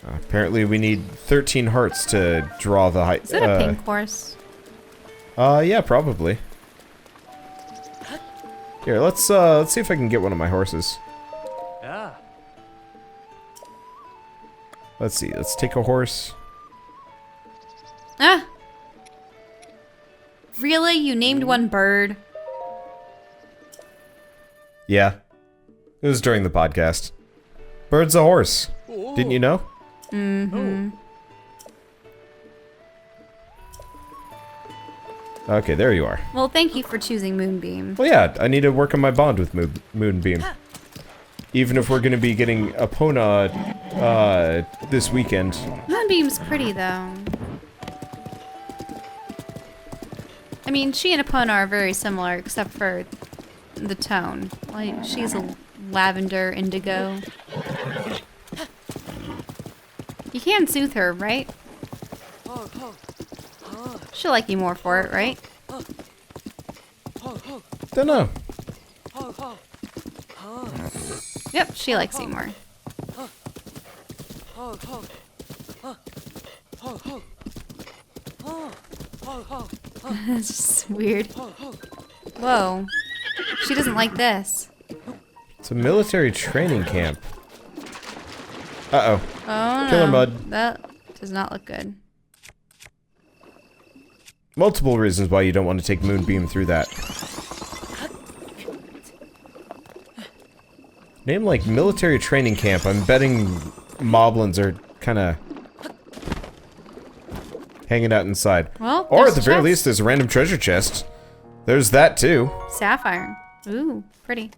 Apparently we need 13 hearts to draw the height. Is it a pink horse? Yeah, probably. Here, let's see if I can get one of my horses. Yeah. Let's see, let's take a horse. Ah! Really? You named one bird? Yeah. It was during the podcast. Bird's a horse. Didn't you know? Mm-hmm. Okay, there you are. Well, thank you for choosing Moonbeam. Well, yeah, I need to work on my bond with Moonbeam. Even if we're going to be getting Epona this weekend. Moonbeam's pretty, though. I mean, she and Epona are very similar, except for the tone. Like, she's a lavender indigo. You can soothe her, right? She'll like you more for it, right? Dunno. Yep, she likes you more. It's just weird. Whoa. She doesn't like this. It's a military training camp. Uh-oh. Oh no. Killer mud. That does not look good. Multiple reasons why you don't want to take Moonbeam through that. Name like military training camp. I'm betting moblins are kind of hanging out inside. Well, or there's at the a very chest. least, there's a random treasure chest. There's that too. Sapphire. Ooh, pretty.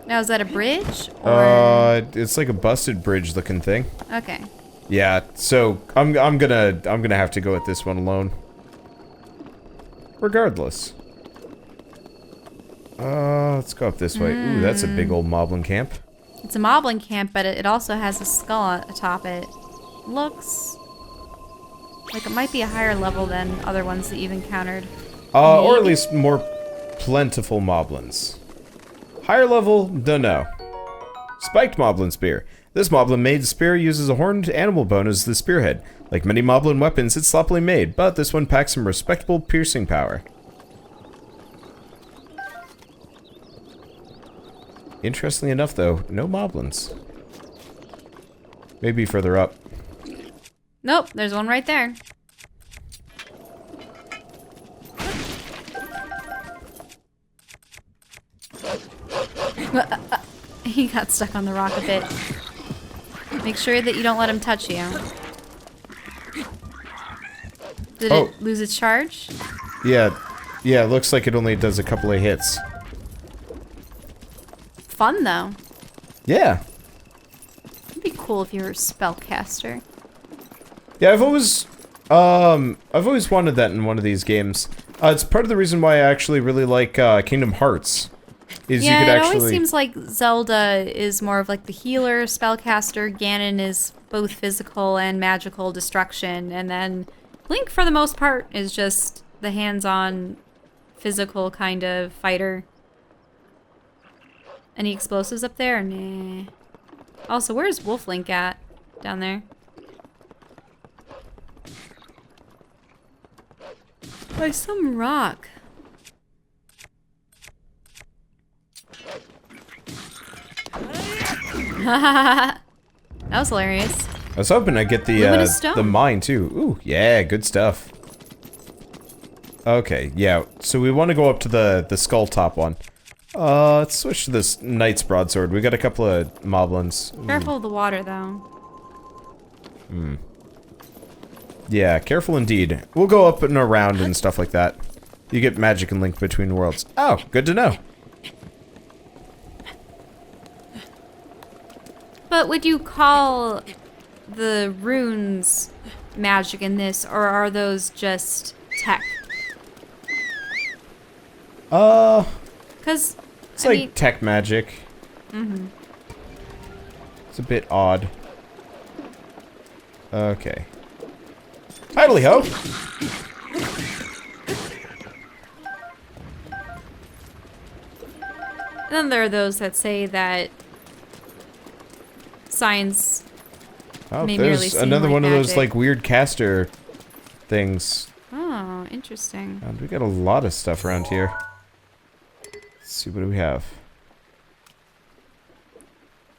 Now, is that a bridge? Or... It's like a busted bridge looking thing. Okay. Yeah, so I'm gonna have to go at this one alone. Regardless. Let's go up this way. Ooh, that's a big old moblin camp. It's a moblin camp, but it also has a skull atop it. Looks like it might be a higher level than other ones that you've encountered. Or at least more plentiful moblins. Higher level, dunno. Spiked moblin spear. This moblin made spear uses a horned animal bone as the spearhead. Like many moblin weapons, it's sloppily made, but this one packs some respectable piercing power. Interestingly enough, though, no moblins. Maybe further up. Nope, there's one right there. He got stuck on the rock a bit. Make sure that you don't let him touch you. Did it lose its charge? Yeah, it looks like it only does a couple of hits. Fun though. Yeah. It'd be cool if you were a spellcaster. Yeah, I've always wanted that in one of these games. It's part of the reason why I actually really like Kingdom Hearts. Is Yeah, you could it actually... always seems like Zelda is more of like the healer, spellcaster. Ganon is both physical and magical destruction, and then Link, for the most part, is just the hands-on, physical kind of fighter. Any explosives up there? Nah. Also, where's Wolf Link at? Down there. By some rock. That was hilarious. I was hoping I'd get the mine too. Ooh, yeah, good stuff. Okay, yeah. So we want to go up to the skull top one. Let's switch to this knight's broadsword. We got a couple of moblins. Careful of the water, though. Yeah, careful indeed. We'll go up and around and stuff like that. You get magic and link between worlds. Oh, good to know. But would you call the runes magic in this, or are those just tech? Because it's like tech magic. Mm-hmm. It's a bit odd. Okay. Idly ho! And then there are those that say that science Oh, may merely there's seem another like one of those magic. like weird caster things. Oh, interesting. And we got a lot of stuff around here. Let's see, what do we have?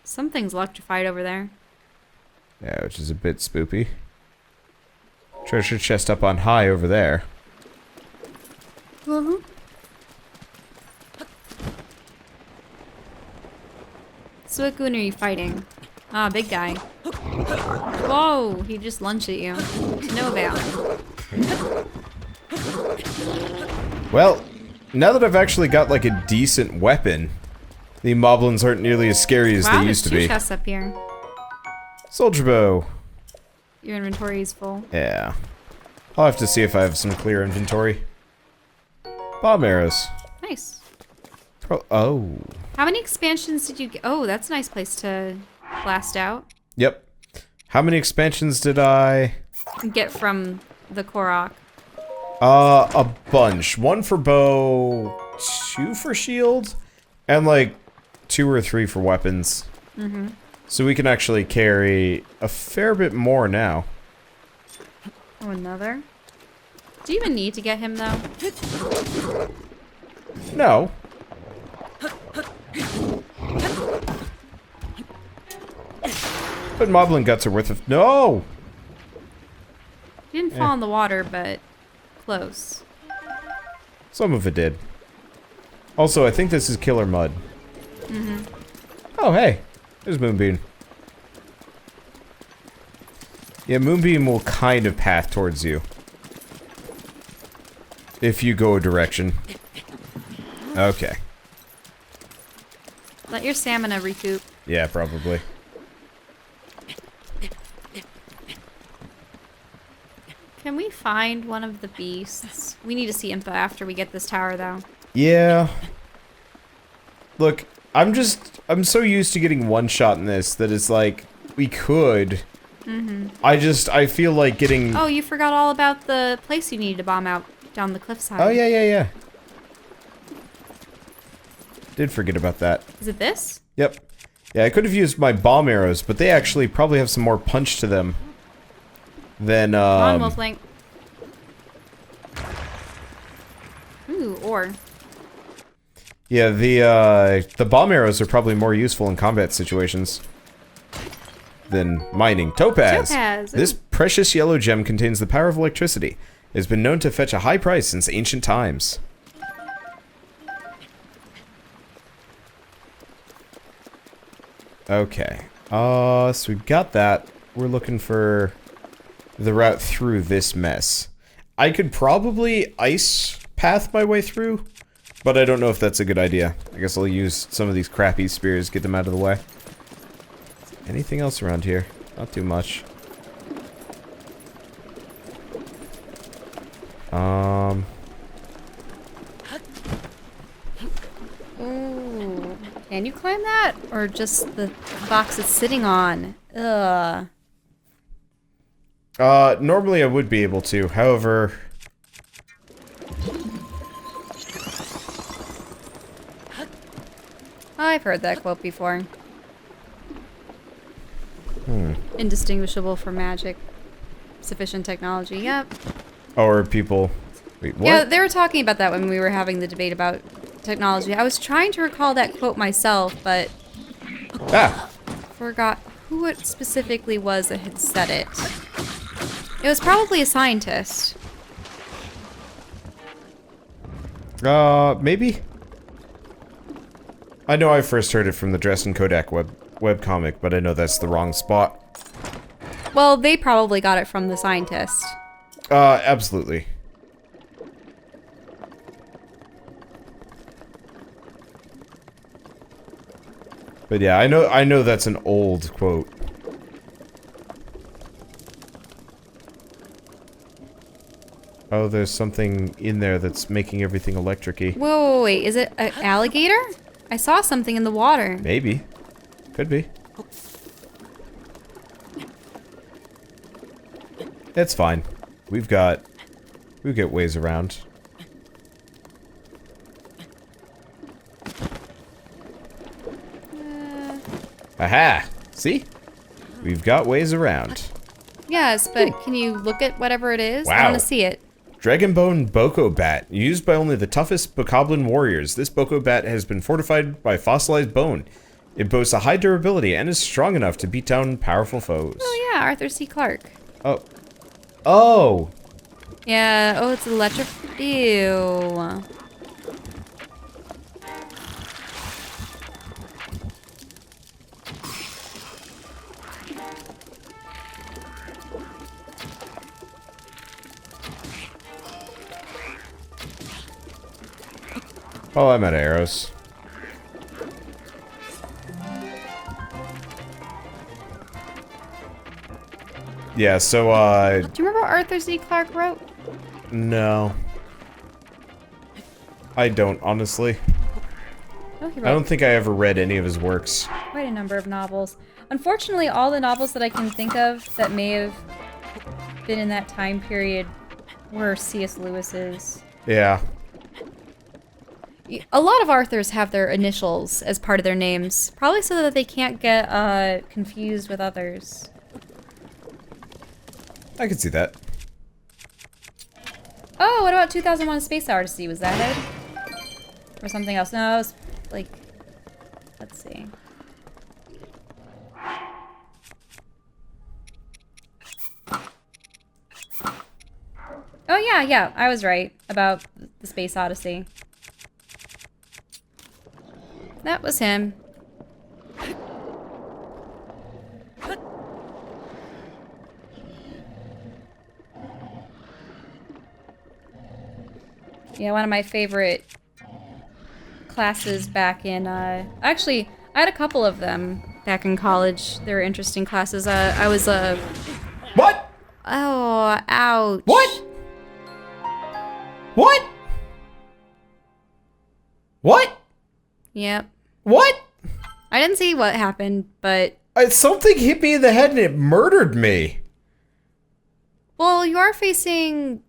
Something's electrified over there. Yeah, which is a bit spoopy. Treasure chest up on high over there. Uh-huh. So what goon are you fighting? Ah, big guy. Whoa, he just lunged at you. No avail. Well, now that I've actually got like a decent weapon, the moblins aren't nearly as scary as Wow, they there's used to two be. chests up here. Soldier bow. Your inventory is full. Yeah. I'll have to see if I have some clear inventory. Bomb arrows. Nice. Oh. How many expansions did you get? Oh, that's a nice place to blast out. Yep. How many expansions did I... Get from the KOROK. A bunch. 1 for bow, 2 for shield, and like 2 or 3 for weapons. Mm-hmm. So we can actually carry a fair bit more now. Oh, another? Do you even need to get him, though? No. But moblin guts are worth of... No! He didn't fall in the water, but close. Some of it did. Also, I think this is killer mud. Mm-hmm. Oh, hey. There's Moonbeam. Yeah, Moonbeam will kind of path towards you. If you go a direction. Okay. Let your stamina recoup. Yeah, probably. Can we find one of the beasts? We need to see Impa after we get this tower, though. Yeah. Look, I'm so used to getting one shot in this that it's like, we could. Mm-hmm. I feel like getting... Oh, you forgot all about the place you needed to bomb out down the cliffside. Oh, yeah. Did forget about that. Is it this? Yep. Yeah, I could have used my bomb arrows, but they actually probably have some more punch to them than, Come on, Wolflink. Ooh, ore. Yeah, the bomb arrows are probably more useful in combat situations than mining. Topaz! Topaz! This precious yellow gem contains the power of electricity. It has been known to fetch a high price since ancient times. Okay. So we've got that. We're looking for the route through this mess. I could probably ice path my way through, but I don't know if that's a good idea. I guess I'll use some of these crappy spears, get them out of the way. Anything else around here? Not too much. Ooh. Can you climb that? Or just the box it's sitting on? Ugh. Normally I would be able to, however... I've heard that quote before. Indistinguishable from magic. Sufficient technology, yep. Or people... Wait, what? Yeah, they were talking about that when we were having the debate about technology. I was trying to recall that quote myself, but... Ah! Forgot who it specifically was that had said it. It was probably a scientist. Maybe? I know I first heard it from the Dresden Kodak webcomic, but I know that's the wrong spot. Well, they probably got it from the scientist. Absolutely. But yeah, I know that's an old quote. Oh, there's something in there that's making everything electric-y. Whoa, wait, is it an alligator? I saw something in the water. Maybe. Could be. It's fine. We've got ways around. Aha! See? We've got ways around. Yes, but can you look at whatever it is? I Wow. want to see it. Dragonbone Boko Bat, used by only the toughest Bokoblin warriors. This Boko Bat has been fortified by fossilized bone. It boasts a high durability and is strong enough to beat down powerful foes. Oh yeah, Arthur C. Clarke. Oh. Oh! Yeah, oh, it's electric. Ew. Oh, I'm out of arrows. Yeah, so, Do you remember what Arthur C. Clarke wrote? no. I don't, honestly. Oh, he I wrote don't think I ever read any of his works. quite a number of novels. Unfortunately, all the novels that I can think of that may have been in that time period were C.S. Lewis's. Yeah. A lot of authors have their initials as part of their names, probably so that they can't get confused with others. I could see that. Oh, what about 2001: A Space Odyssey? Was that it? Or something else? No, it was like, let's see. Oh yeah, I was right about the Space Odyssey. That was him. Yeah, one of my favorite classes back in, actually, I had a couple of them back in college. They were interesting classes. I was, What? oh, ouch. What? What? What? Yep. What? I didn't see what happened, but, Something hit me in the head and it murdered me. well, you are facing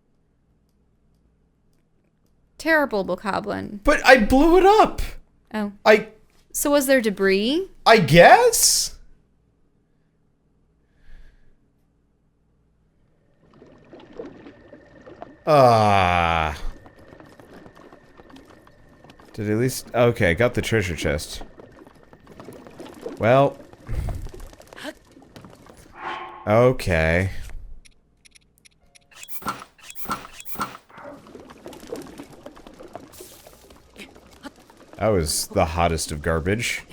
terrible bokoblin. But I blew it up. Oh. I So was there debris? guess? Ah. Did at least... Okay, got the treasure chest. Well. Okay. That was the hottest of garbage.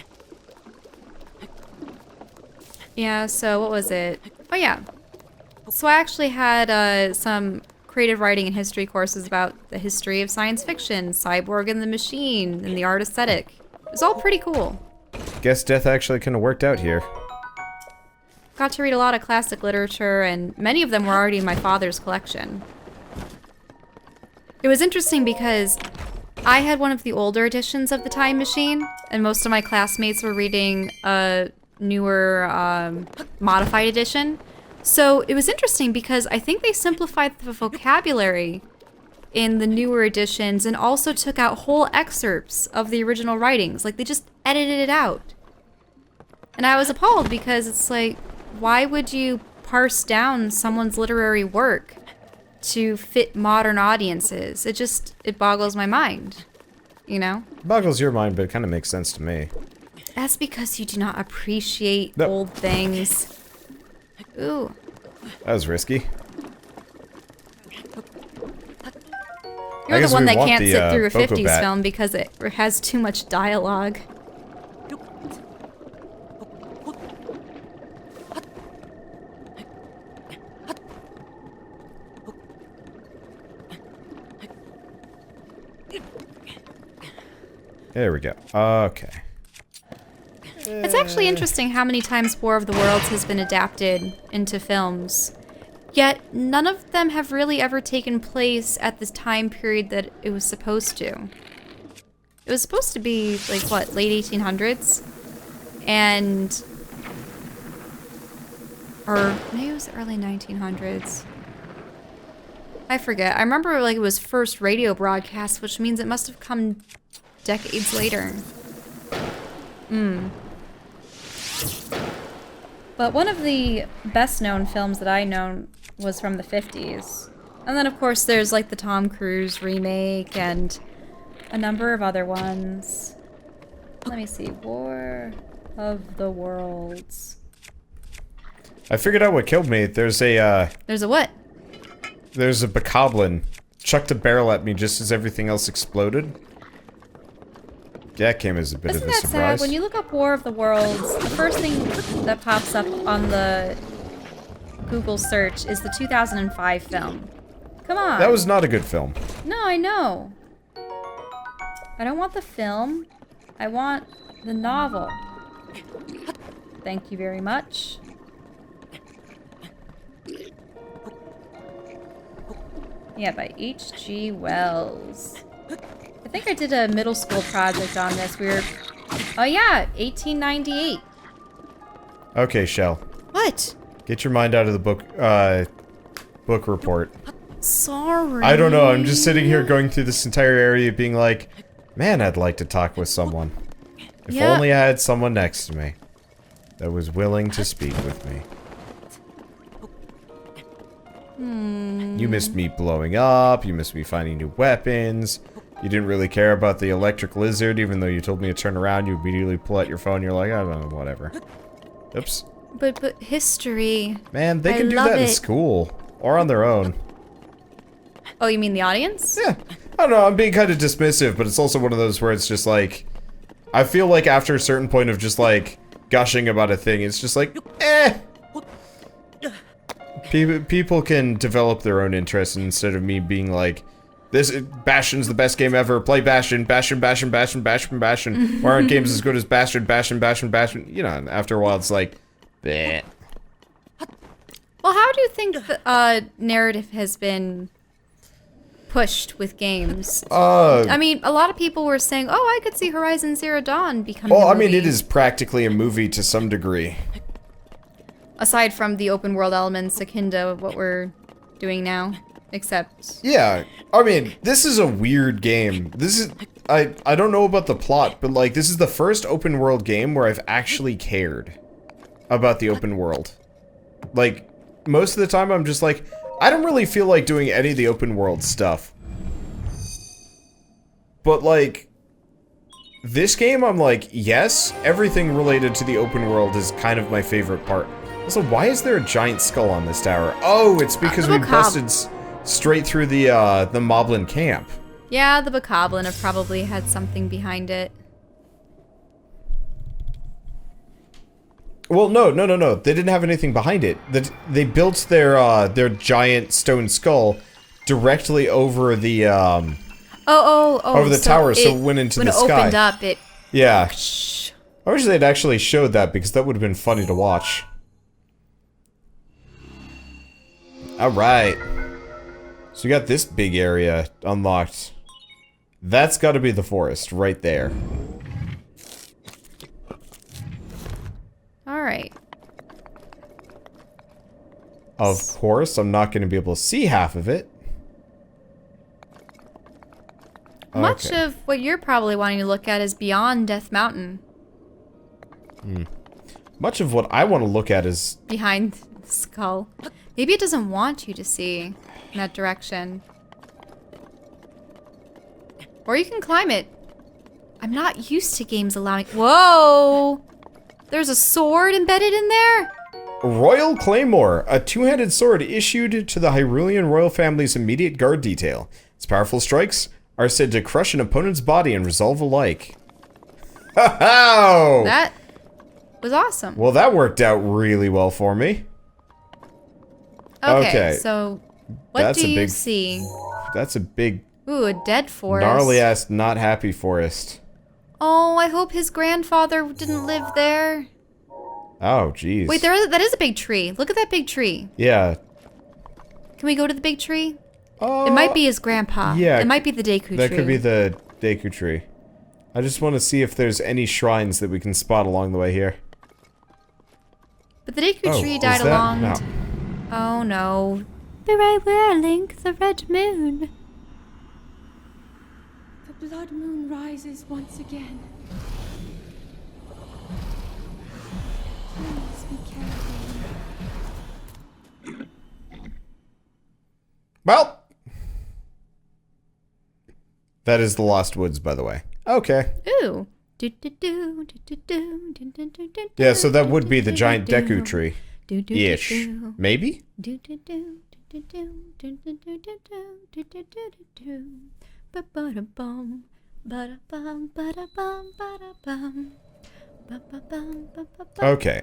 Yeah, so what was it? Oh yeah. So I actually had some creative writing and history courses about the history of science fiction, Cyborg and the Machine, and the art aesthetic. It was all pretty cool. Guess death actually kind of worked out here. Got to read a lot of classic literature, and many of them were already in my father's collection. It was interesting because I had one of the older editions of the Time Machine, and most of my classmates were reading a newer, modified edition. So it was interesting because I think they simplified the vocabulary in the newer editions and also took out whole excerpts of the original writings. Like, they just edited it out. And I was appalled because it's like, why would you parse down someone's literary work to fit modern audiences? It boggles my mind, you know? Boggles your mind, but it kind of makes sense to me. That's because you do not appreciate No. old things. Ooh. That was risky. You're the guess one we that want can't the, sit through a Boko 50s Bat. film because it has too much dialogue. There we go. Okay. It's actually interesting how many times War of the Worlds has been adapted into films. Yet, none of them have really ever taken place at this time period that it was supposed to. It was supposed to be, like, what, late 1800s? And... or maybe it was early 1900s. I forget. I remember, like, it was first radio broadcast, which means it must have come decades later. But one of the best known films that I know was from the 50s. And then of course there's like the Tom Cruise remake and a number of other ones. Let me see. War of the Worlds. I figured out what killed me. There's a what? There's a bokoblin. Chucked a barrel at me just as everything else exploded. That came as a bit of a surprise. Sad? When you look up War of the Worlds, the first thing that pops up on the Google search is the 2005 film. Come on. That was not a good film. No, I know. I don't want the film. I want the novel. Thank you very much. Yeah, by H.G. Wells. I think I did a middle school project on this. Oh yeah, 1898. Okay, Shell. What? Get your mind out of the book report. Sorry. I don't know, I'm just sitting here going through this entire area being like, man, I'd like to talk with someone. If only I had someone next to me that was willing to speak with me. You missed me blowing up, you missed me finding new weapons. You didn't really care about the electric lizard, even though you told me to turn around, you immediately pull out your phone, you're like, I don't know, whatever. Oops. But history. Man, they can do that in school. Or on their own. Oh, you mean the audience? Yeah. I don't know, I'm being kind of dismissive, but it's also one of those where it's just like... I feel like after a certain point of just like, gushing about a thing, it's just like, eh! People can develop their own interests instead of me being like, Bastion's the best game ever, play Bastion, Bastion, Bastion, Bastion, Bastion, Bastion. Why aren't games as good as Bastion, Bastion, Bastion, Bastion? You know, and after a while it's like, bleh. Well, how do you think the narrative has been pushed with games? I mean, a lot of people were saying, oh, I could see Horizon Zero Dawn becoming a movie. I mean, it is practically a movie to some degree. Aside from the open world elements akin to what we're doing now, except... Yeah, I mean, this is a weird game. This is... I don't know about the plot, but like, this is the first open world game where I've actually cared about the open world. Like, most of the time I'm just like, I don't really feel like doing any of the open world stuff. But like, this game I'm like, yes, everything related to the open world is kind of my favorite part. Also, why is there a giant skull on this tower? Oh, it's because we busted straight through the Moblin camp. Yeah, the Bokoblin have probably had something behind it. Well, no. They didn't have anything behind it. They built their giant stone skull directly over the over the tower, so it went into the sky. When it opened up, it... Yeah. I wish they'd actually showed that, because that would have been funny to watch. Alright. So you got this big area unlocked. That's gotta be the forest, right there. Alright. Of course, I'm not gonna be able to see half of it. Much of what you're probably wanting to look at is beyond Death Mountain. Much of what I want to look at is... behind the skull. Maybe it doesn't want you to see in that direction. Or you can climb it. I'm not used to games allowing... Whoa! There's a sword embedded in there? Royal Claymore, a two-handed sword issued to the Hyrulean royal family's immediate guard detail. Its powerful strikes are said to crush an opponent's body and resolve alike. Ho-ho! That was awesome. Well, that worked out really well for me. Okay, so what do you see? That's a big... Ooh, a dead forest. Gnarly-ass, not happy forest. Oh, I hope his grandfather didn't live there. Oh, jeez. Wait, that is a big tree. Look at that big tree. Yeah. Can we go to the big tree? It might be his grandpa. Yeah. It might be the Deku tree. That could be the Deku tree. I just want to see if there's any shrines that we can spot along the way here. But the Deku tree died a long... No. Oh, no. Be right where, Link, the red moon. The blood moon rises once again. Please be careful. Well, that is the Lost Woods, by the way. Okay. Ooh. Yeah, so that would be the giant Deku tree. Ish. Maybe? Okay,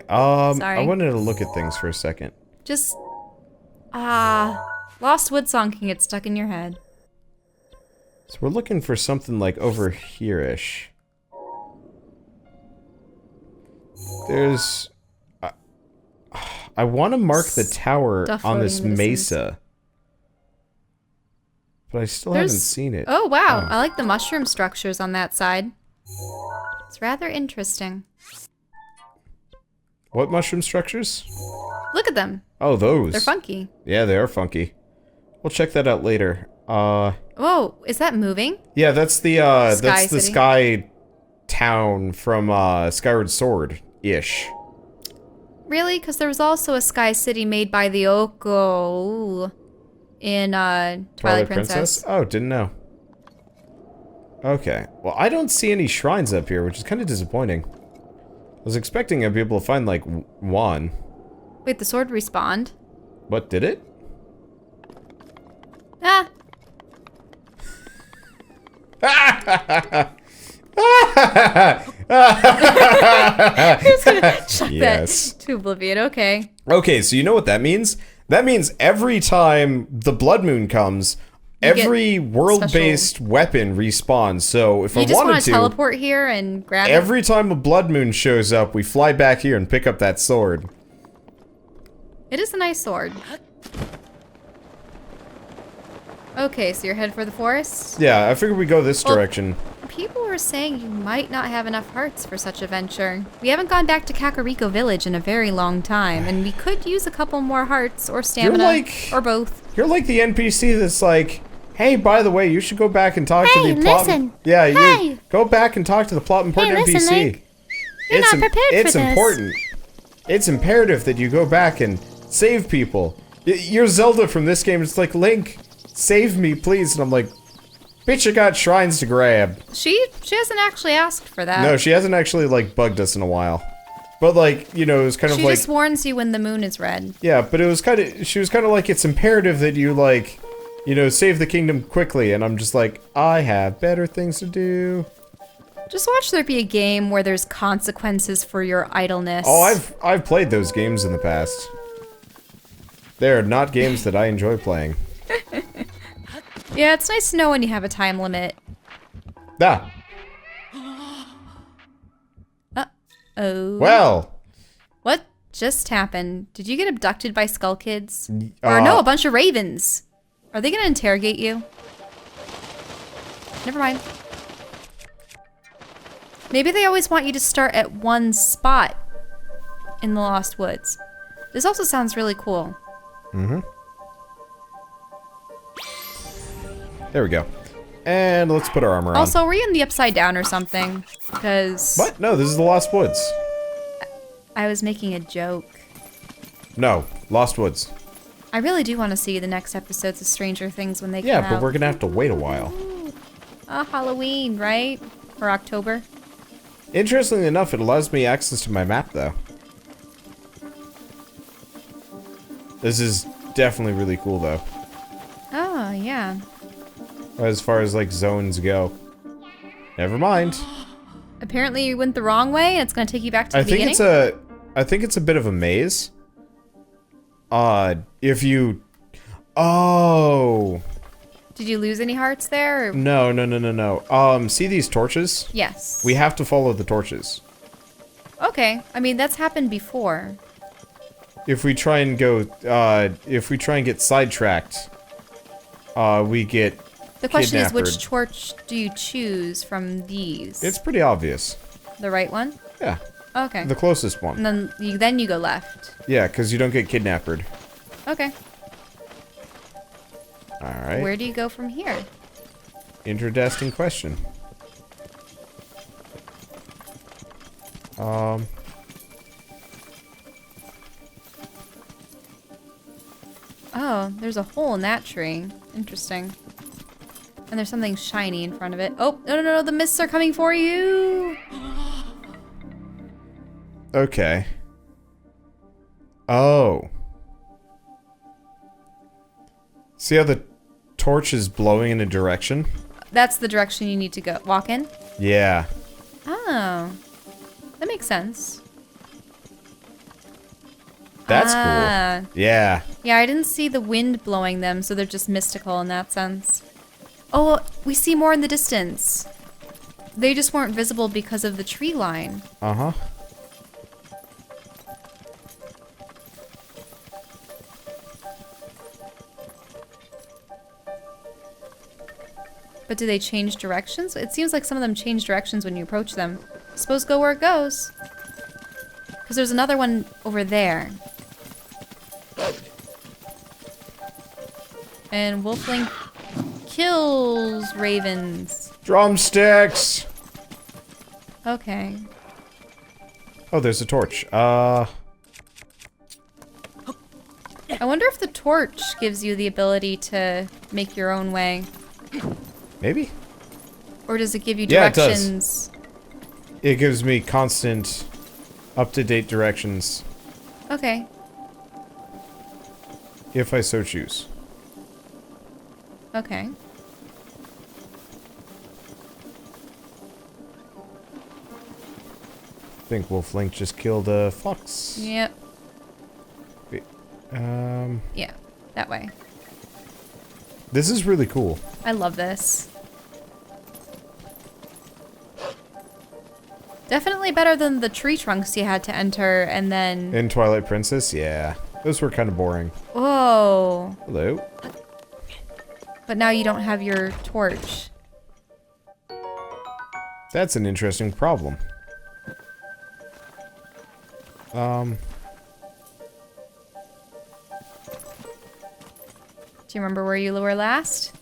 Sorry. I wanted to look at things for a second. Just, Lost Wood song can get stuck in your head. So we're looking for something like over here-ish. There's... I want to mark the tower on this mesa. But I still haven't seen it. Oh, wow. I like the mushroom structures on that side. It's rather interesting. What mushroom structures? Look at them. Oh, those. They're funky. Yeah, they are funky. We'll check that out later. Whoa, is that moving? Yeah, that's the City? sky town from Skyward Sword-ish. Really? Because there was also a Sky City made by the Oko in Twilight Princess. Oh, didn't know. Okay. Well, I don't see any shrines up here, which is kind of disappointing. I was expecting I'd be able to find, like, one. Wait, the sword respawned? What, did it? Ah! I'm just gonna chuck that to oblivion, okay. Okay, so you know what that means? That means every time the blood moon comes, every world-based weapon respawns. So if I just wanted want to teleport here and grab it. Every time a blood moon shows up, we fly back here and pick up that sword. It is a nice sword. Okay, so you're headed for the forest? Yeah, I figured we go this direction. People were saying you might not have enough hearts for such a venture. We haven't gone back to Kakariko Village in a very long time, and we could use a couple more hearts or stamina, or both. You're like the NPC that's like, hey, by the way, you should go back and talk to the plot. Listen. Yeah, Hey. you go back and talk to the plot important Hey, listen, NPC. Link. You're not prepared for It's this. important. It's imperative that you go back and save people. You're Zelda from this game. It's like, Link, save me, please. And I'm like, bitch, I got shrines to grab. She hasn't actually asked for that. No, she hasn't actually, like, bugged us in a while. But, like, you know, it was kind of like... She just warns you when the moon is red. Yeah, but it was kind of... She was kind of like, it's imperative that you, like, you know, save the kingdom quickly. And I'm just like, I have better things to do. Just watch there be a game where there's consequences for your idleness. Oh, I've played those games in the past. They are not games that I enjoy playing. Yeah, it's nice to know when you have a time limit. Ah. Uh-oh. Well. What just happened? Did you get abducted by Skull Kids? Or no, a bunch of ravens. Are they gonna interrogate you? Never mind. Maybe they always want you to start at one spot in the Lost Woods. This also sounds really cool. Mm-hmm. There we go. And let's put our armor on. Also, were you in the Upside Down or something? Because... What? No, this is the Lost Woods. I was making a joke. No, Lost Woods. I really do want to see the next episodes of Stranger Things when they come out. Yeah, but we're gonna have to wait a while. Halloween, right? Or October. Interestingly enough, it allows me access to my map, though. This is definitely really cool, though. Oh, yeah. As far as, like, zones go. Never mind. Apparently you went the wrong way and it's going to take you back to the beginning? I think it's a bit of a maze. If you... Oh... Did you lose any hearts there? Or? No. See these torches? Yes. We have to follow the torches. Okay. I mean, that's happened before. If we try and go, if we try and get sidetracked, we get The question is, kidnappered. which torch do you choose from these? It's pretty obvious. The right one? Yeah. Okay. The closest one. And then you go left. Yeah, because you don't get kidnapped. Okay. Alright. Where do you go from here? Interesting question. Oh, there's a hole in that tree. Interesting. And there's something shiny in front of it. Oh, no, the mists are coming for you! Okay. Oh. See how the torch is blowing in a direction? That's the direction you need to go. Walk in? Yeah. Oh. That makes sense. That's cool. Yeah. Yeah, I didn't see the wind blowing them, so they're just mystical in that sense. Oh, we see more in the distance. They just weren't visible because of the tree line. Uh-huh. But do they change directions? It seems like some of them change directions when you approach them. Suppose go where it goes. Because there's another one over there. And Wolflink kills ravens. Drumsticks! Okay. Oh, there's a torch. I wonder if the torch gives you the ability to make your own way. Maybe? Or does it give you Yeah, it does. directions? It gives me constant, up-to-date directions. Okay. If I so choose. Okay. I think Wolflink just killed a fox. Yep. Yeah, that way. This is really cool. I love this. Definitely better than the tree trunks you had to enter and then... In Twilight Princess, yeah. Those were kind of boring. Whoa. Hello? But now you don't have your torch. That's an interesting problem. Do you remember where you were last?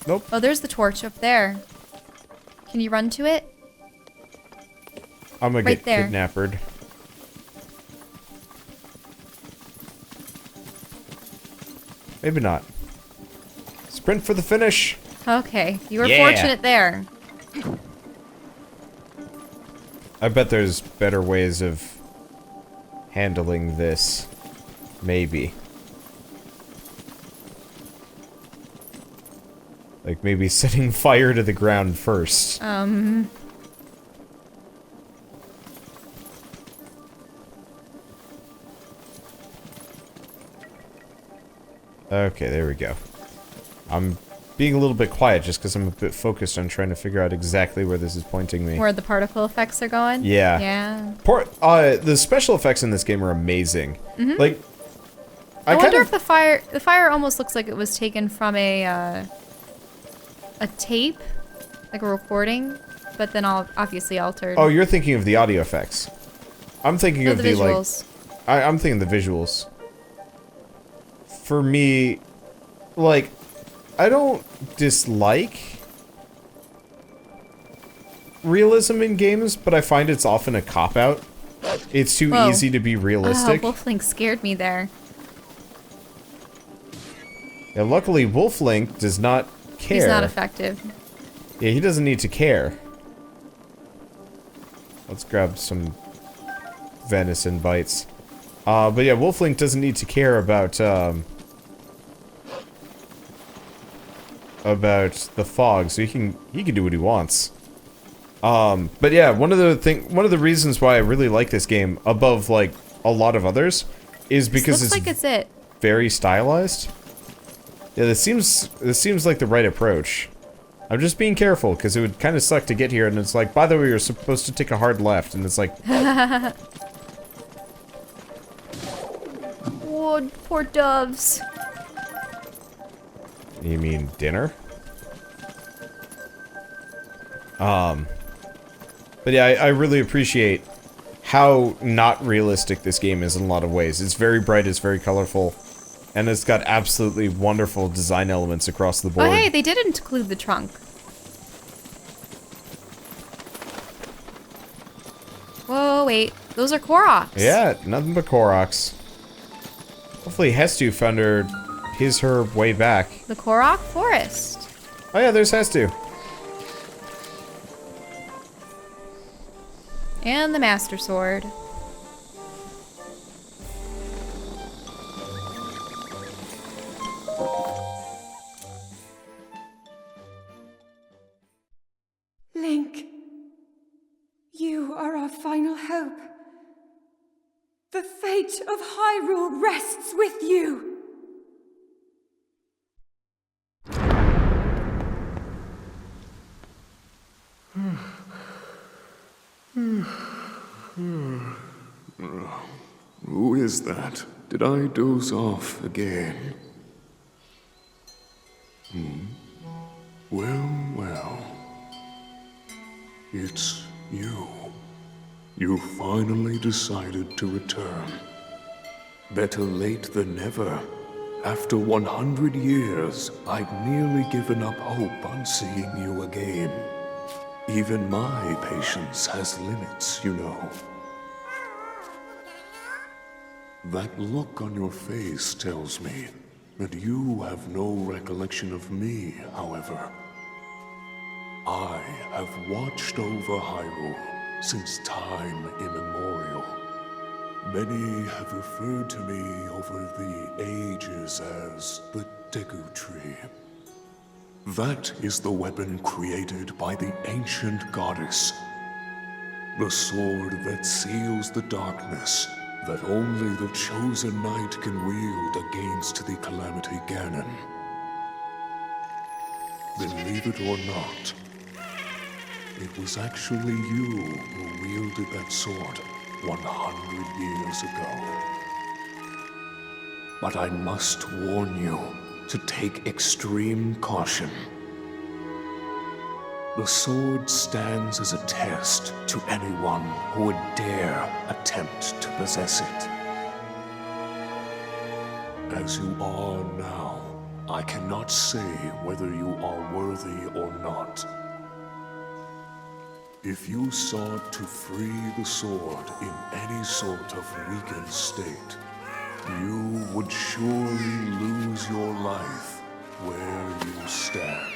Nope. Oh, there's the torch up there. Can you run to it? I'm gonna Right get there. kidnapped. Maybe not. Sprint for the finish! Okay, you were Yeah. fortunate there. I bet there's better ways of handling this. Maybe. Like maybe setting fire to the ground first. Okay, there we go. I'm being a little bit quiet just because I'm a bit focused on trying to figure out exactly where this is pointing me. Where the particle effects are going? Yeah. Yeah. The special effects in this game are amazing. Mm-hmm. Like, I wonder if the fire almost looks like it was taken from a tape, like a recording, but then obviously altered. Oh, you're thinking of the audio effects. I'm thinking No, of the the visuals. like. I'm thinking the visuals. For me, like, I don't dislike realism in games, but I find it's often a cop-out. It's too Whoa. easy to be realistic. Wolflink scared me there. Yeah, luckily, Wolflink does not care. He's not effective. Yeah, he doesn't need to care. Let's grab some venison bites. But yeah, Wolflink doesn't need to care about the fog, so he can do what he wants. But yeah, one of the reasons why I really like this game above like a lot of others is because Looks like it's it. very stylized. Yeah, this seems like the right approach. I'm just being careful because it would kind of suck to get here and it's like, by the way, you're supposed to take a hard left, and it's like. Oh, poor doves. You mean dinner? But yeah, I really appreciate how not realistic this game is in a lot of ways. It's very bright, it's very colorful, and it's got absolutely wonderful design elements across the board. Oh, hey, they did include the trunk. Whoa, wait. Those are Koroks. Yeah, nothing but Koroks. Hopefully Hestu found her is her way back? The KOROK Forest. Oh yeah, there's Hestu. And the Master Sword. Link, you are our final hope. The fate of Hyrule rests with you. Who is that? Did I doze off again? Well. It's you. You finally decided to return. Better late than never. After 100 years, I'd nearly given up hope on seeing you again. Even my patience has limits, you know. That look on your face tells me that you have no recollection of me, however. I have watched over Hyrule since time immemorial. Many have referred to me over the ages as the Deku Tree. That is the weapon created by the ancient goddess. The sword that seals the darkness that only the chosen knight can wield against the Calamity Ganon. Believe it or not, it was actually you who wielded that sword 100 years ago. But I must warn you to take extreme caution. The sword stands as a test to anyone who would dare attempt to possess it. As you are now, I cannot say whether you are worthy or not. If you sought to free the sword in any sort of weakened state, you would surely lose your life where you stand.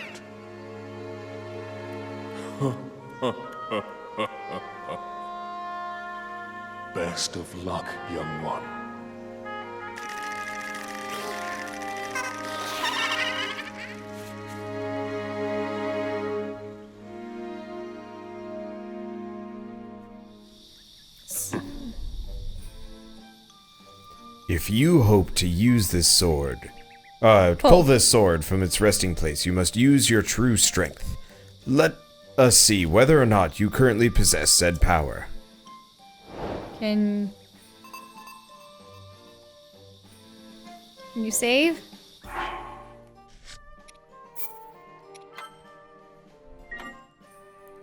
Best of luck, young one. If you hope to use this sword, pull this sword from its resting place, you must use your true strength. Let us see whether or not you currently possess said power. Can you save?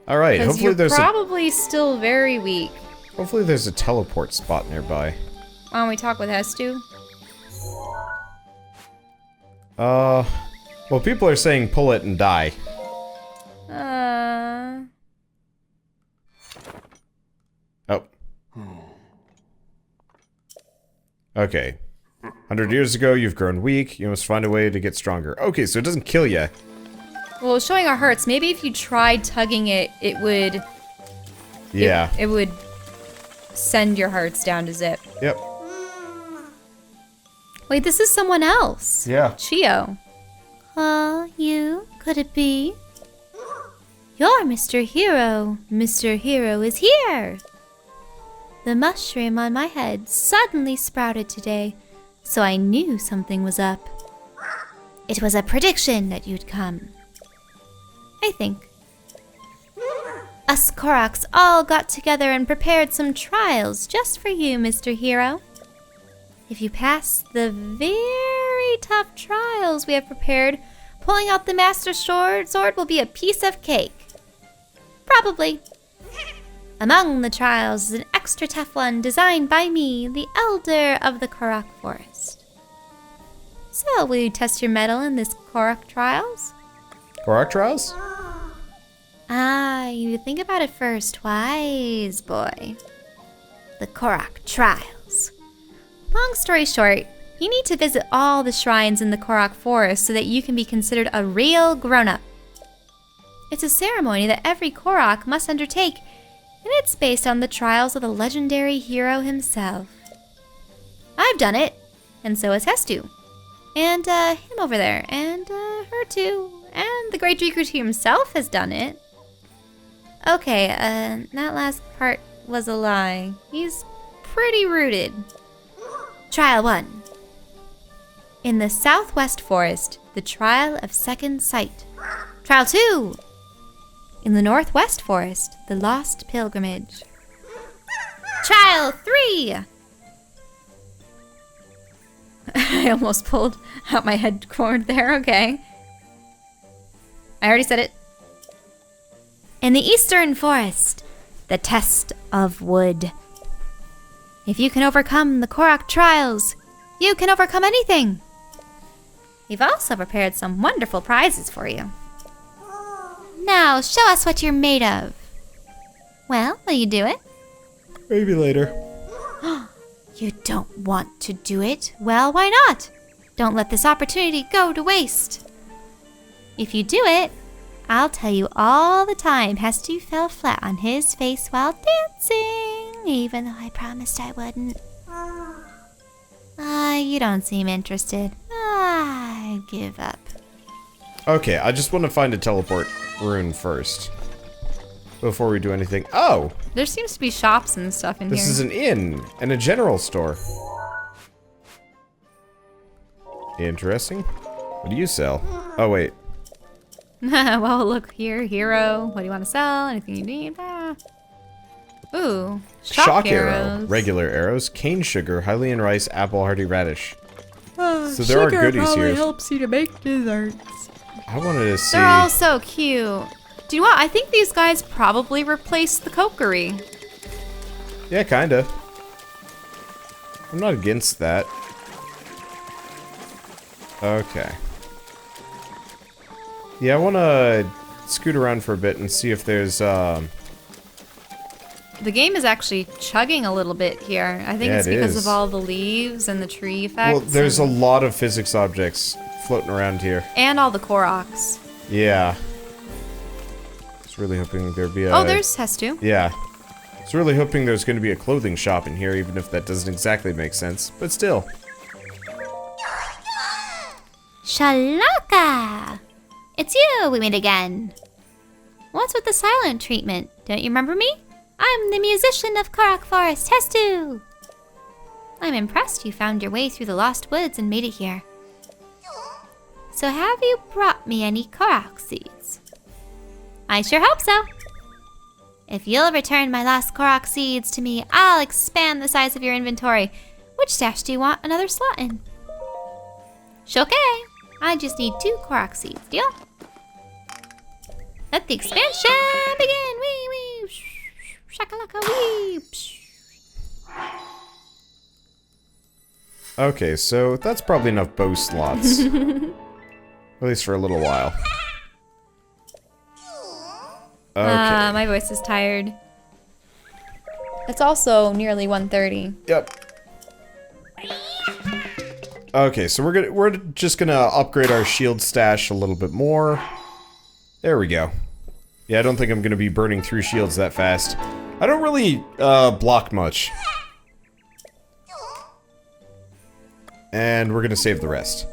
All right, Because hopefully you're there's probably still very weak. hopefully there's a teleport spot nearby. Why don't we talk with Hestu? Well, people are saying pull it and die. Oh. Okay. 100 years ago, you've grown weak. You must find a way to get stronger. Okay, so it doesn't kill you. Well, it's showing our hearts. Maybe if you tried tugging it, it would... Yeah. It would send your hearts down to zip. Yep. Wait, this is someone else. Yeah. Chio. You? Could it be? You're Mr. Hero. Mr. Hero is here. The mushroom on my head suddenly sprouted today, so I knew something was up. It was a prediction that you'd come. I think. Us Koroks all got together and prepared some trials just for you, Mr. Hero. If you pass the very tough trials we have prepared, pulling out the Master Sword will be a piece of cake. Probably. Among the trials is an extra tough one designed by me, the Elder of the KOROK Forest. So, will you test your mettle in this KOROK trials? KOROK trials? You think about it first, wise boy. The KOROK trials. Long story short, You need to visit all the shrines in the KOROK forest so that you can be considered a real grown-up. It's a ceremony that every KOROK must undertake, and it's based on the trials of the legendary hero himself. I've done it, and so has Hestu. And him over there, and her too, and the Great Riku himself has done it. Okay, that last part was a lie. He's pretty rooted. Trial 1. In the Southwest Forest, the Trial of Second Sight. Trial 2. In the Northwest Forest, the Lost Pilgrimage. Trial 3. I almost pulled out my head cord there, okay. I already said it. In the Eastern Forest, the Test of Wood. If you can overcome the KOROK trials, you can overcome anything. We've also prepared some wonderful prizes for you. Now, show us what you're made of. Well, will you do it? Maybe later. You don't want to do it? Well, why not? Don't let this opportunity go to waste. If you do it, I'll tell you all the time Hestu fell flat on his face while dancing, even though I promised I wouldn't. You don't seem interested. I give up. Okay, I just want to find a teleport rune first. Before we do anything. Oh! There seems to be shops and stuff in here. This is an inn and a general store. Interesting. What do you sell? Oh, wait. Well, look here, hero. What do you want to sell? Anything you need? Ooh, shock arrow. Regular arrows. Cane sugar. Hylian rice. Apple. Hearty radish. So there are goodies probably here. Helps you to make desserts. I wanted to see. They're all so cute. Do you know what? I think these guys probably replaced the kokery. Yeah, kinda. I'm not against that. Okay. Yeah, I wanna scoot around for a bit and see if there's The game is actually chugging a little bit here. I think Yeah, it's it because is. of all the leaves and the tree effects. well, there's a and, lot of physics objects floating around here. and all the Koroks. Yeah. I was really hoping there'd be a... Oh, there's Hestu. Yeah. I was really hoping there's going to be a clothing shop in here, even if that doesn't exactly make sense. But still. Shalaka! It's you! We meet again. What's with the silent treatment? Don't you remember me? I'm the musician of KOROK Forest, Hestu! I'm impressed you found your way through the Lost Woods and made it here. So have you brought me any KOROK seeds? I sure hope so. If you'll return my last KOROK seeds to me, I'll expand the size of your inventory. Which stash do you want another slot in? Shoke! I just need 2 KOROK seeds, deal? Let the expansion begin! Wee wee! Shakalaka wee! Okay, so that's probably enough bow slots. At least for a little while. Okay. My voice is tired. It's also nearly 1:30. Yep. Okay, so we're just gonna upgrade our shield stash a little bit more. There we go. Yeah, I don't think I'm gonna be burning through shields that fast. I don't really block much. And we're gonna save the rest.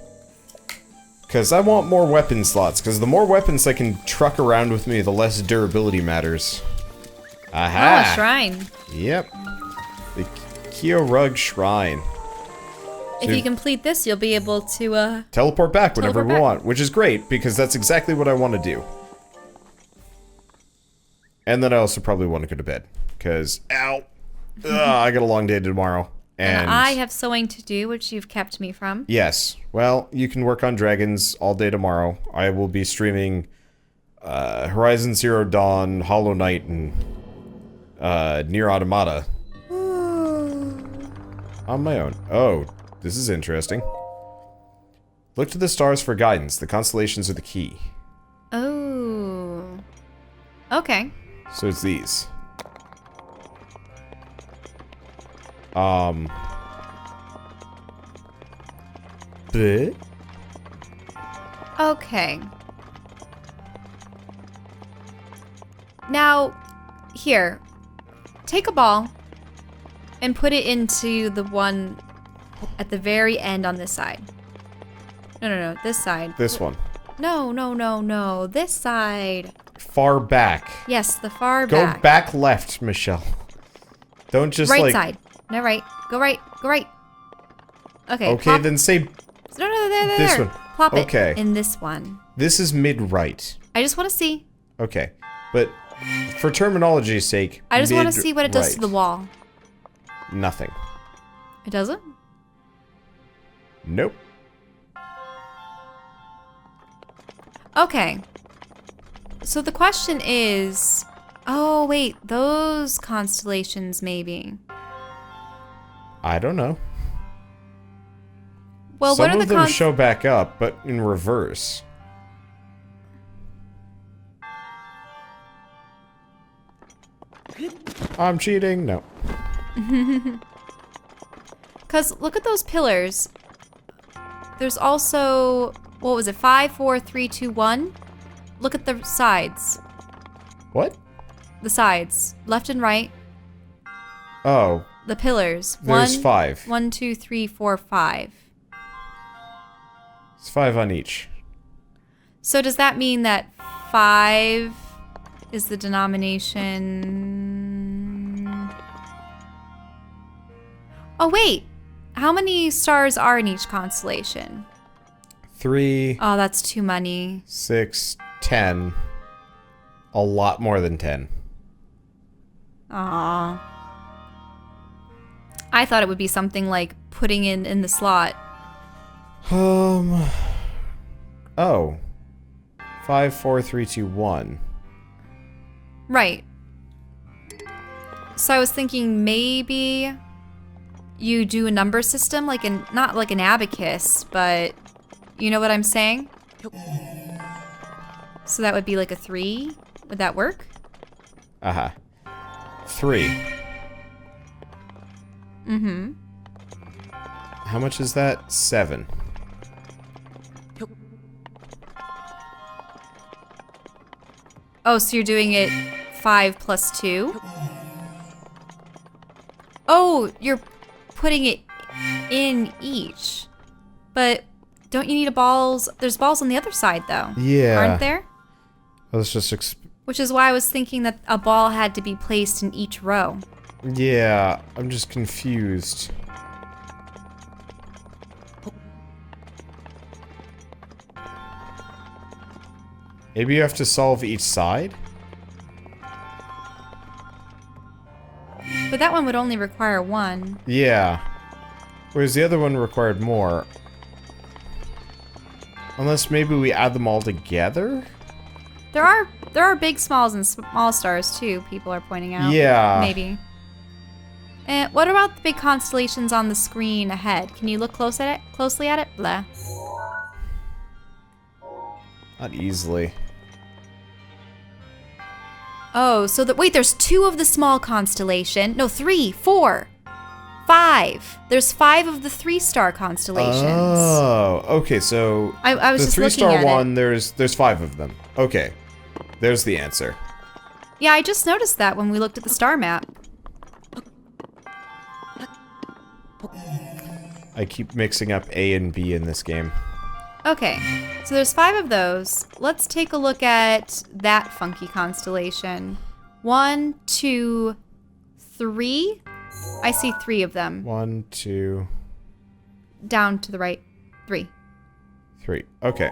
Because I want more weapon slots, because the more weapons I can truck around with me, the less durability matters. Aha! Oh, a shrine. Yep. The KOROK Shrine. If you complete this, you'll be able to, Teleport back whenever Teleport we back. want, which is great, because that's exactly what I want to do. And then I also probably want to go to bed, because, ow! Ugh, I got a long day tomorrow. and I have sewing to do, which you've kept me from. Yes. Well, you can work on dragons all day tomorrow. I will be streaming Horizon Zero Dawn, Hollow Knight, and Nier Automata. On my own. Oh, this is interesting. Look to the stars for guidance. The constellations are the key. Oh. Okay. So it's these. bit. Okay. Now, here. Take a ball and put it into the one at the very end on this side. No, this side. This one. No, this side. Far back. Yes, the far Go back. back left, Michelle. Don't just right like... side. No, right. Go right. Go right. Okay. Okay, plop. then say... No, there. This one. Plop Okay. it in this one. This is mid-right. I just want to see. Okay. But for terminology's sake, I just want to see what it does to the mid-right. wall. Nothing. It doesn't? Nope. Okay. So the question is... Oh, wait. Those constellations, maybe. I don't know. Well, Some what are of the them show back up, but in reverse. I'm cheating. No. Because look at those pillars. There's also... What was it? 5, 4, 3, 2, 1? Look at the sides. What? The sides. Left and right. Oh, The pillars. there's 5. 1, 2, 3, 4, 5. It's 5 on each. So does that mean that 5 is the denomination? Oh, wait. How many stars are in each constellation? 3, Oh, that's too many. 6, 10. A lot more than 10. Aww. I thought it would be something like putting in the slot. Oh. 5, 4, 3, 2, 1. Right. So I was thinking maybe you do a number system, like not like an abacus, but you know what I'm saying? So that would be like a 3. Would that work? Uh-huh. 3. Mm-hmm. How much is that? 7. Oh, so you're doing it 5 plus 2? Oh, you're putting it in each. But don't you need a balls? There's balls on the other side, though. Yeah. Aren't there? Let's just Which is why I was thinking that a ball had to be placed in each row. Yeah, I'm just confused. Maybe you have to solve each side? But that one would only require 1. Yeah. Whereas the other one required more. Unless maybe we add them all together? There are big smalls and small stars too, people are pointing out. Yeah. Maybe. And what about the big constellations on the screen ahead? Can you look closely at it? Blah. Not easily. Oh, so wait, there's 2 of the small constellation. No, 3, 4, 5. There's 5 of the 3-star constellations. Oh, okay, so I was the just looking 3-star at one, it. there's 5 of them. Okay. There's the answer. Yeah, I just noticed that when we looked at the star map. I keep mixing up A and B in this game. Okay, so there's 5 of those. Let's take a look at that funky constellation. 1, 2, 3. I see 3 of them. 1, 2, Down to the right. 3. 3. Okay.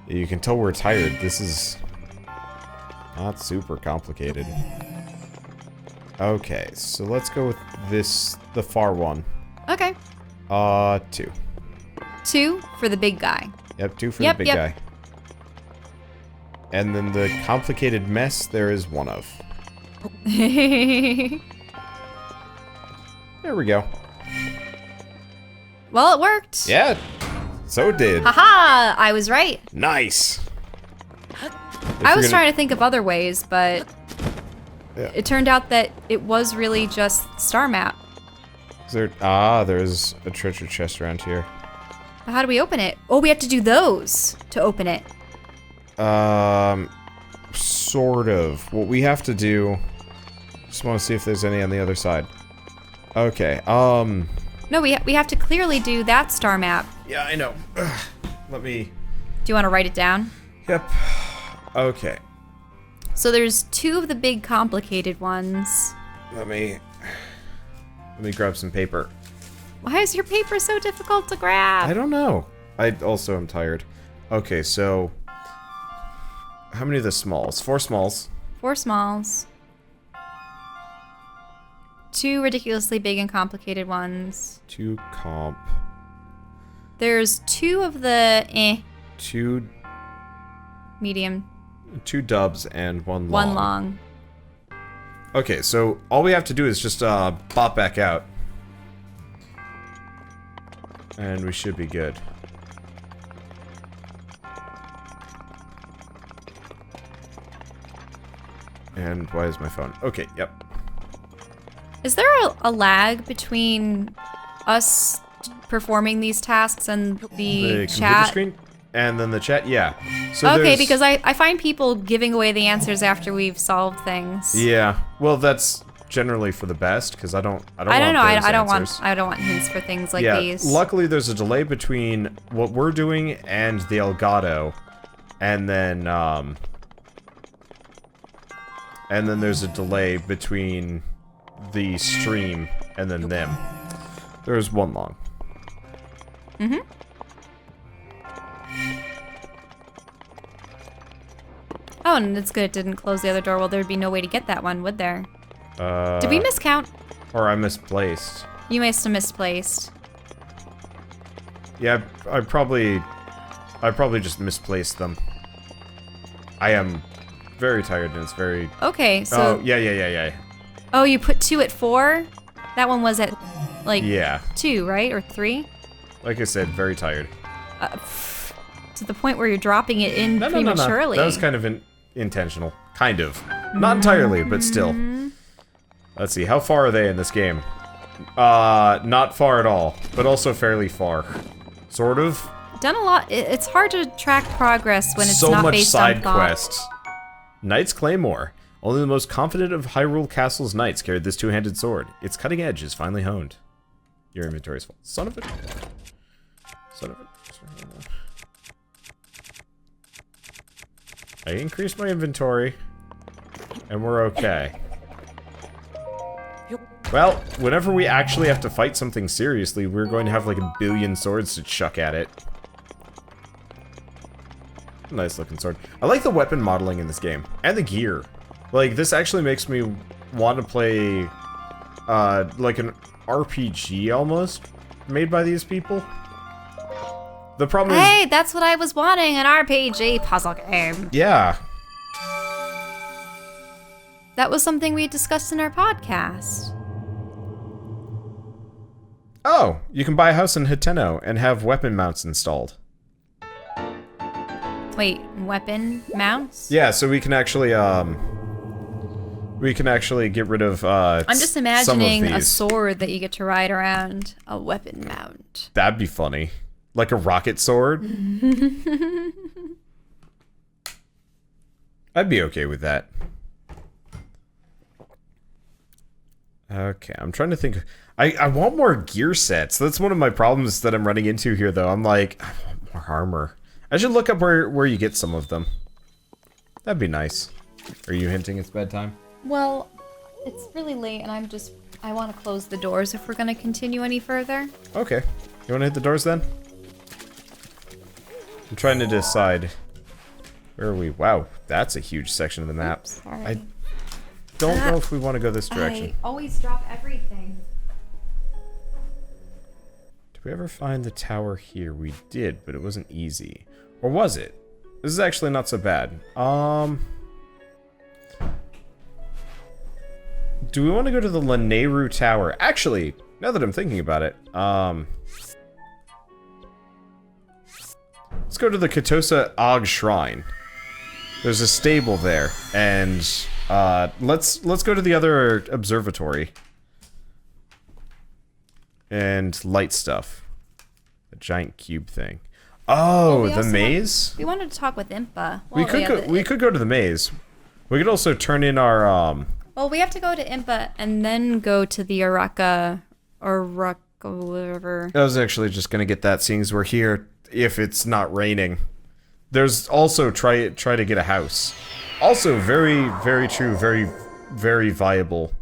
You can tell we're tired. This is not super complicated. Okay, so let's go with this, the far one. Okay. 2. 2 for the big guy. Yep, 2 for Yep, the big yep. guy. And then the complicated mess, there is 1 of. There we go. Well, it worked. Yeah, so it did. Haha, I was right. Nice. I was trying to think of other ways, but Yeah. It turned out that it was really just star map. Is there... there's a treasure chest around here. But how do we open it? Oh, we have to do those to open it. Sort of. What we have to do... Just want to see if there's any on the other side. Okay, No, we have to clearly do that star map. Yeah, I know. Ugh. Let me... Do you want to write it down? Yep. Okay. So there's 2 of the big complicated ones. Let me grab some paper. Why is your paper so difficult to grab? I don't know. I also am tired. Okay, so... How many of the smalls? 4 smalls. 4 smalls. 2 ridiculously big and complicated ones. 2 comp. There's 2 of the 2 medium. 2 dubs and 1 long. 1 long. Okay, so all we have to do is just bop back out. And we should be good. And why is my phone? Okay, yep. Is there a lag between us performing these tasks and the Computer chat? screen? And then the chat, yeah. So Okay, there's- because I find people giving away the answers after we've solved things. Yeah, well, that's generally for the best because I don't I don't know. want those I don't answers. want hints for things like Yeah, these. luckily there's a delay between what we're doing and the Elgato, and then there's a delay between the stream and then them. There's 1 long. Mm-hmm. Oh, and it's good it didn't close the other door. Well, there'd be no way to get that one, would there? Did we miscount? Or I misplaced. You must have misplaced. Yeah, I probably just misplaced them. I am very tired and it's very... Okay, so... Oh, yeah. Oh, you put 2 at 4? That one was at, like, Yeah. 2, right? Or 3? Like I said, very tired. To the point where you're dropping it in No. prematurely. That was kind of intentional. Kind of. Not entirely, but still. Let's see, how far are they in this game? Not far at all, but also fairly far. Sort of. Done a lot. It's hard to track progress when it's So not much based side on thought. quests. Knight's Claymore. Only the most confident of Hyrule Castle's knights carried this 2-handed sword. Its cutting edge is finely honed. Your inventory is full. Son of a... Son of a... I increased my inventory, and we're okay. Well, whenever we actually have to fight something seriously, we're going to have like 1 billion swords to chuck at it. Nice looking sword. I like the weapon modeling in this game, and the gear. Like, this actually makes me want to play, like an RPG almost, made by these people. The problem is... Hey, that's what I was wanting, an RPG puzzle game. Yeah. That was something we discussed in our podcast. Oh, you can buy a house in Hiteno and have weapon mounts installed. Wait, weapon mounts? Yeah, so we can actually get rid of, I'm just imagining some of a these. sword that you get to ride around. A weapon mount. That'd be funny. Like a rocket sword? I'd be okay with that. Okay, I'm trying to think. I want more gear sets. That's one of my problems that I'm running into here, though. I'm like, I want more armor. I should look up where you get some of them. That'd be nice. Are you hinting it's bedtime? Well, it's really late and I want to close the doors if we're going to continue any further. Okay. You want to hit the doors then? I'm trying to decide. Where are we? Wow, that's a huge section of the map. Oops, sorry. I don't know if we want to go this direction. I always drop everything. Did we ever find the tower here? We did, but it wasn't easy. Or was it? This is actually not so bad. Do we want to go to the Lanayru Tower? Actually, now that I'm thinking about it, let's go to the KATOSA Og Shrine. There's a stable there, and Let's go to the other observatory. And light stuff. The giant cube thing. Oh, we the also maze? We wanted to talk with Impa. We could go to the maze. We could also turn in our Well, we have to go to Impa and then go to the Araka whatever. I was actually just gonna get that, seeing as we're here. If it's not raining, there's also try to get a house. Also, very true, very viable.